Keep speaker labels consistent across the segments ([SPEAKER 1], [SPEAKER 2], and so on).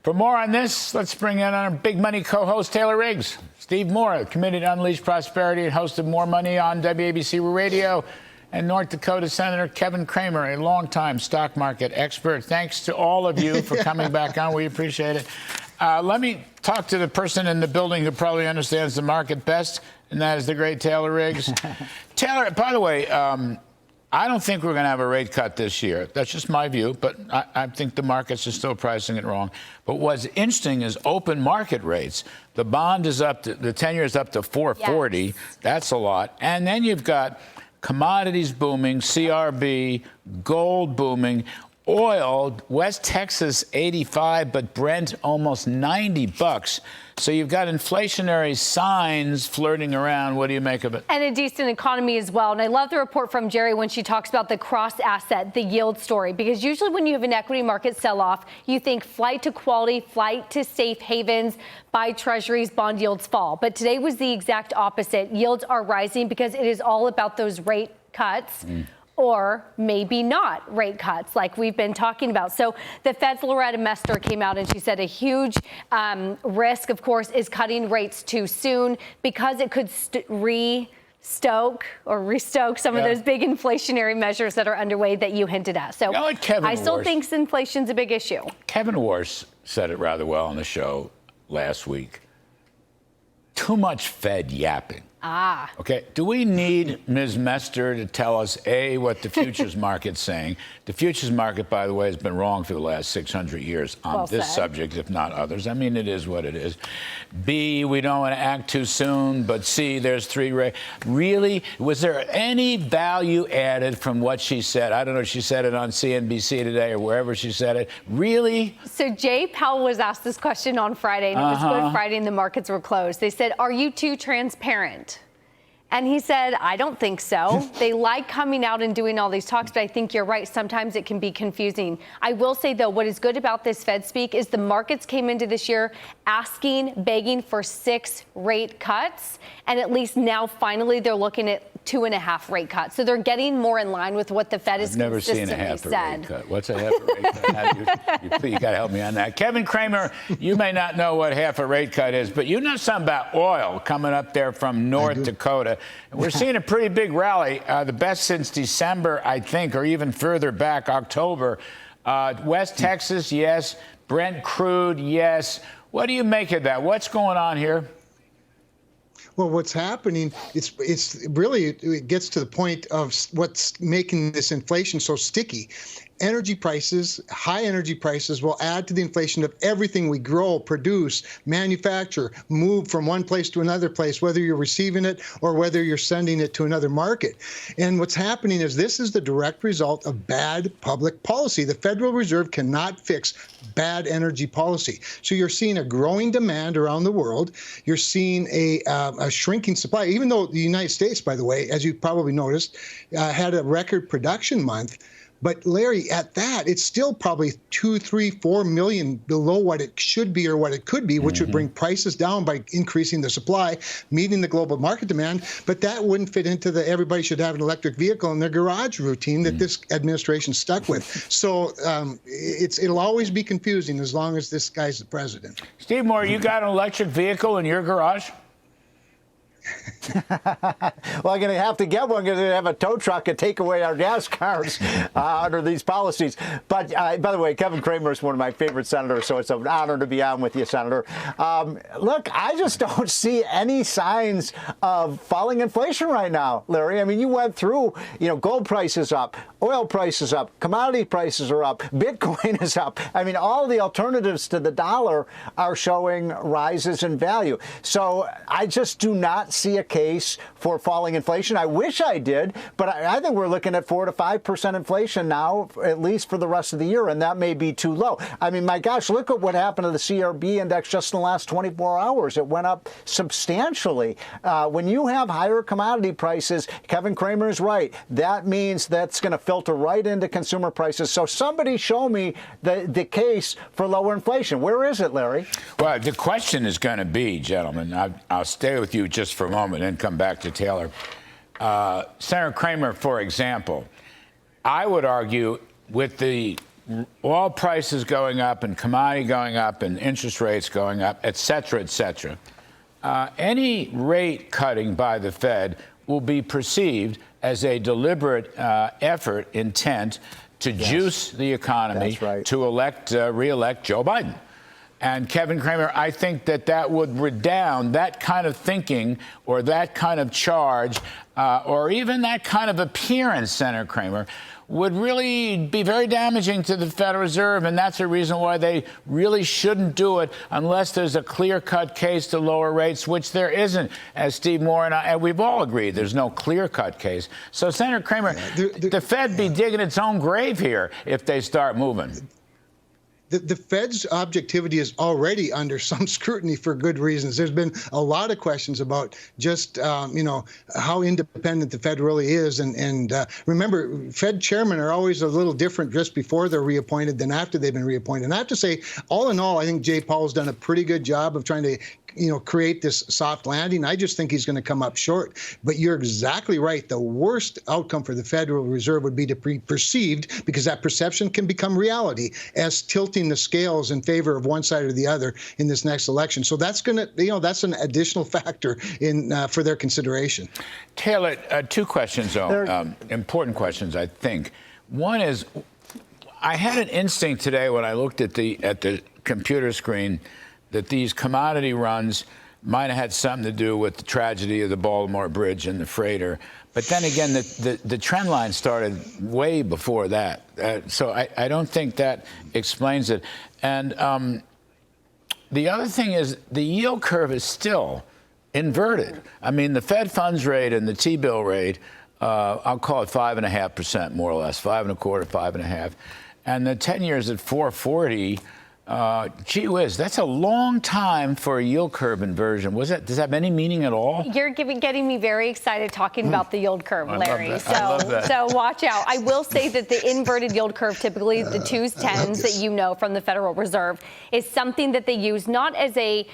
[SPEAKER 1] For more on this, let's bring in our big money co-host, Taylor Riggs. Steve Moore, committed to Unleash Prosperity and host of More Money on WABC Radio. And North Dakota Senator Kevin Cramer, a longtime stock market expert. Thanks to all of you for coming back on. We appreciate it. Let me talk to the person in the building who probably understands the market best, and that is the great Taylor Riggs. Taylor, by the way, I don't think we're going to have a rate cut this year. That's just my view, but I think the markets are still pricing it wrong. But what's interesting is open market rates. The bond is up to, the 10-year is up to 440. Yes. That's a lot. And then you've got commodities booming, CRB, gold booming, oil, West Texas 85, but Brent almost $90. So you've got inflationary signs flirting around. What do you make of it?
[SPEAKER 2] And a decent economy as well. And I love the report from Jerry when she talks about the cross asset, the yield story, because usually when you have an equity market sell off, you think flight to quality, flight to safe havens, buy treasuries, bond yields fall. But today was the exact opposite. Yields are rising because it is all about those rate cuts. Or maybe not rate cuts like we've been talking about. So the Fed's Loretta Mester came out and she said a huge risk, of course, is cutting rates too soon because it could restoke some of those big inflationary measures that are underway that you hinted at. So I still think inflation's a big issue.
[SPEAKER 1] Kevin Warsh said it rather well on the show last week. Too much Fed yapping. Okay. Do we need Ms. Mester to tell us, A, what the futures market's saying? The futures market, by the way, has been wrong for the last 600 years on this subject, if not others. I mean, it is what it is. B, we don't want to act too soon. But C, there's three rates. Really? Was there any value added from what she said? I don't know if she said it on CNBC today or wherever she said it. Really?
[SPEAKER 2] So Jay Powell was asked this question on Friday, and it was Good Friday, and the markets were closed. They said, are you too transparent? And he said, I don't think so. They like coming out and doing all these talks, but I think you're right. Sometimes it can be confusing. I will say, though, what is good about this Fed speak is the markets came into this year begging for 6 rate cuts. And at least now, finally, they're looking at 2.5 rate cuts. So they're getting more in line with what the Fed has consistently said.
[SPEAKER 1] I've never seen a half a rate cut. What's a half a rate cut? You got to help me on that. Kevin Cramer, you may not know what half a rate cut is, but you know something about oil coming up there from North Dakota. We're seeing a pretty big rally, the best since December, I think, or even further back, October. West Texas, yes. Brent crude, yes. What do you make of that? What's going on here?
[SPEAKER 3] Well, what's happening, it gets to the point of what's making this inflation so sticky. Energy prices, high energy prices will add to the inflation of everything we grow, produce, manufacture, move from one place to another place, whether you're receiving it or whether you're sending it to another market. And what's happening is this is the direct result of bad public policy. The Federal Reserve cannot fix bad energy policy. So you're seeing a growing demand around the world. You're seeing a shrinking supply, even though the United States, by the way, as you probably noticed, had a record production month. But Larry, at that, it's still probably 2, 3, 4 million below what it should be or what it could be, which would bring prices down by increasing the supply, meeting the global market demand. But that wouldn't fit into the everybody should have an electric vehicle in their garage routine that this administration stuck with. So it'll always be confusing as long as this guy's the president.
[SPEAKER 1] Steve Moore, you got an electric vehicle in your garage?
[SPEAKER 4] Well, I'm going to have to get one because they have a tow truck and take away our gas cars under these policies. But by the way, Kevin Cramer is one of my favorite senators, so it's an honor to be on with you, Senator. Look, I just don't see any signs of falling inflation right now, Larry. I mean, you went through, gold prices up, oil prices up, commodity prices are up, Bitcoin is up. I mean, all the alternatives to the dollar are showing rises in value. So I just do not see a case for falling inflation. I wish I did, but I think we're looking at 4 to 5% inflation now, at least for the rest of the year, and that may be too low. I mean, my gosh, look at what happened to the CRB index just in the last 24 hours. It went up substantially. When you have higher commodity prices, Kevin Cramer is right. That means that's going to filter right into consumer prices. So somebody show me the case for lower inflation. Where is it, Larry?
[SPEAKER 1] Well, the question is going to be, gentlemen, I'll stay with you just for a moment and come back to Taylor. Senator Cramer, for example, I would argue with the oil prices going up and commodity going up and interest rates going up, et cetera, any rate cutting by the Fed will be perceived as a deliberate intent to juice the economy to re-elect Joe Biden. And Kevin Cramer, I think that would redound, that kind of thinking or that kind of charge or even that kind of appearance, Senator Cramer, would really be very damaging to the Federal Reserve. And that's a reason why they really shouldn't do it unless there's a clear-cut case to lower rates, which there isn't, as Steve Moore and we've all agreed there's no clear-cut case. So, Senator Cramer, the Fed be digging its own grave here if they start moving.
[SPEAKER 3] The Fed's objectivity is already under some scrutiny for good reasons. There's been a lot of questions about just, how independent the Fed really is. And remember, Fed chairmen are always a little different just before they're reappointed than after they've been reappointed. And I have to say, all in all, I think Jay Powell's done a pretty good job of trying to create this soft landing. I just think he's going to come up short. But you're exactly right. The worst outcome for the Federal Reserve would be to be perceived, because that perception can become reality, as tilting the scales in favor of one side or the other in this next election. So that's going to, that's an additional factor in for their consideration.
[SPEAKER 1] Taylor, two questions, though, important questions, I think. One is, I had an instinct today when I looked at the computer screen that these commodity runs might have had something to do with the tragedy of the Baltimore Bridge and the freighter. But then again, the trend line started way before that. So I don't think that explains it. And the other thing is the yield curve is still inverted. I mean, the Fed funds rate and the T-bill rate, I'll call it 5.5%, more or less, 5.25, 5.5. And the 10 years at 4.40. Gee whiz, that's a long time for a yield curve inversion. Does that have any meaning at all?
[SPEAKER 2] You're getting me very excited talking about the yield curve, Larry.
[SPEAKER 1] I love that.
[SPEAKER 2] So watch out. I will say that the inverted yield curve, typically the 2s, 10s that you know from the Federal Reserve, is something that they use not as a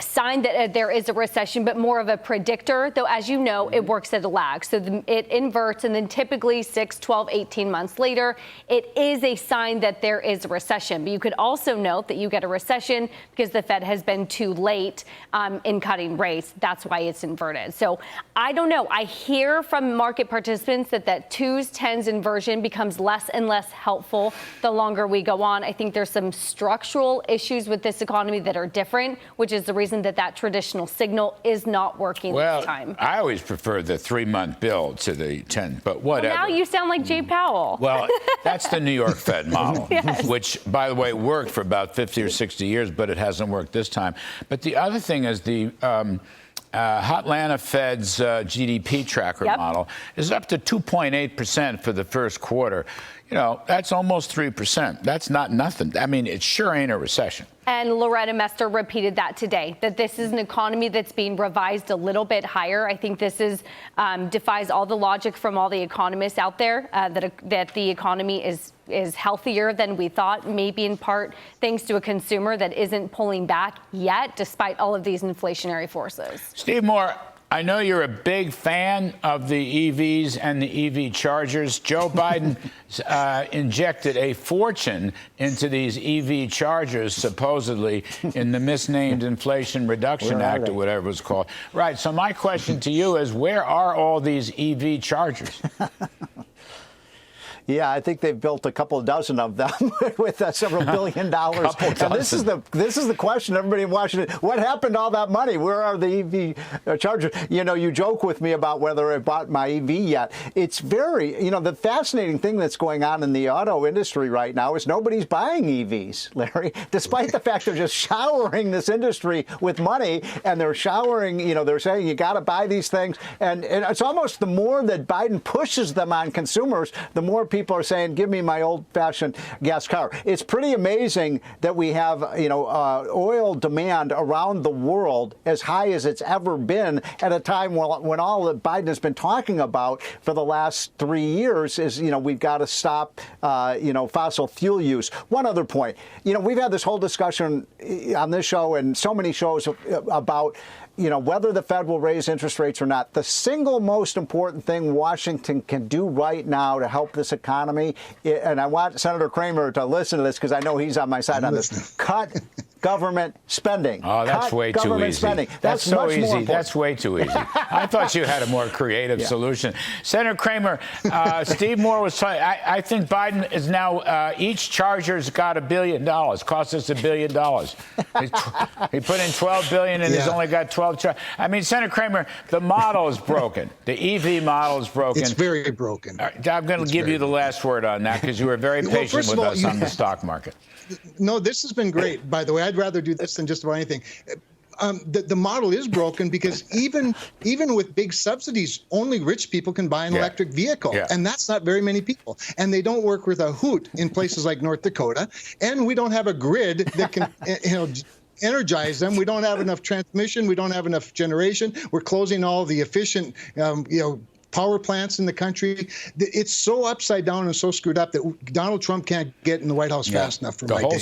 [SPEAKER 2] sign that there is a recession, but more of a predictor, though, as you know, it works at a lag. So it inverts, and then typically 6, 12, 18 months later, it is a sign that there is a recession. But you could also note that you get a recession because the Fed has been too late in cutting rates. That's why it's inverted. So I don't know. I hear from market participants that 2s, 10s inversion becomes less and less helpful the longer we go on. I think there's some structural issues with this economy that are different, which is the reason that traditional signal is not working this time.
[SPEAKER 1] I always prefer the 3-month bill to the 10, but whatever.
[SPEAKER 2] Well, now you sound like Jay Powell.
[SPEAKER 1] Well, that's the New York Fed model,
[SPEAKER 2] yes.
[SPEAKER 1] Which, by the way, worked for about 50 or 60 years, but it hasn't worked this time. But the other thing is the Atlanta Fed's GDP tracker model is up to 2.8% for the first quarter. That's almost 3%. That's not nothing. I mean, it sure ain't a recession.
[SPEAKER 2] And Loretta Mester repeated that today, that this is an economy that's being revised a little bit higher. I think this defies all the logic from all the economists out there that the economy is healthier than we thought, maybe in part thanks to a consumer that isn't pulling back yet, despite all of these inflationary forces.
[SPEAKER 1] Steve Moore, I know you're a big fan of the EVs and the EV chargers. Joe Biden injected a fortune into these EV chargers, supposedly, in the misnamed Inflation Reduction Act, or whatever it's called. Right. So my question to you is, where are all these EV chargers?
[SPEAKER 4] Yeah, I think they've built a couple of dozen of them with several $1 billion. And this is the question everybody in Washington: what happened to all that money? Where are the EV chargers? You joke with me about whether I bought my EV yet. It's very, the fascinating thing that's going on in the auto industry right now is nobody's buying EVs, Larry, despite the fact they're just showering this industry with money, and they're showering, they're saying you got to buy these things. And it's almost the more that Biden pushes them on consumers, the more people are saying, give me my old-fashioned gas car. It's pretty amazing that we have, oil demand around the world as high as it's ever been at a time when all that Biden has been talking about for the last 3 years is, we've got to stop, fossil fuel use. One other point, we've had this whole discussion on this show and so many shows about whether the Fed will raise interest rates or not. The single most important thing Washington can do right now to help this economy. And I want Senator Cramer to listen to this because I know he's on my side on this. Cut government spending.
[SPEAKER 1] Oh, that's way too easy.
[SPEAKER 4] Spending.
[SPEAKER 1] That's so
[SPEAKER 4] much
[SPEAKER 1] easy.
[SPEAKER 4] more important.
[SPEAKER 1] That's way too easy. I thought you had a more creative solution. Senator Cramer, Steve Moore was talking. I think Biden is now, each charger's got $1 billion. Cost us $1 billion. He put in $12 billion and he's only got 12 chargers. I mean, Senator Cramer, the model is broken. The EV model is broken.
[SPEAKER 3] It's very broken.
[SPEAKER 1] I'm going to give you the last word on that because you were very patient with us on the stock market.
[SPEAKER 3] No, this has been great, by the way. I'd rather do this than just about anything. The model is broken because even with big subsidies, only rich people can buy an electric vehicle. Yeah. And that's not very many people. And they don't work with a hoot in places like North Dakota. And we don't have a grid that can, energize them. We don't have enough transmission. We don't have enough generation. We're closing all the efficient, power plants in the country. It's so upside down and so screwed up that Donald Trump can't get in the White House fast enough for my taste.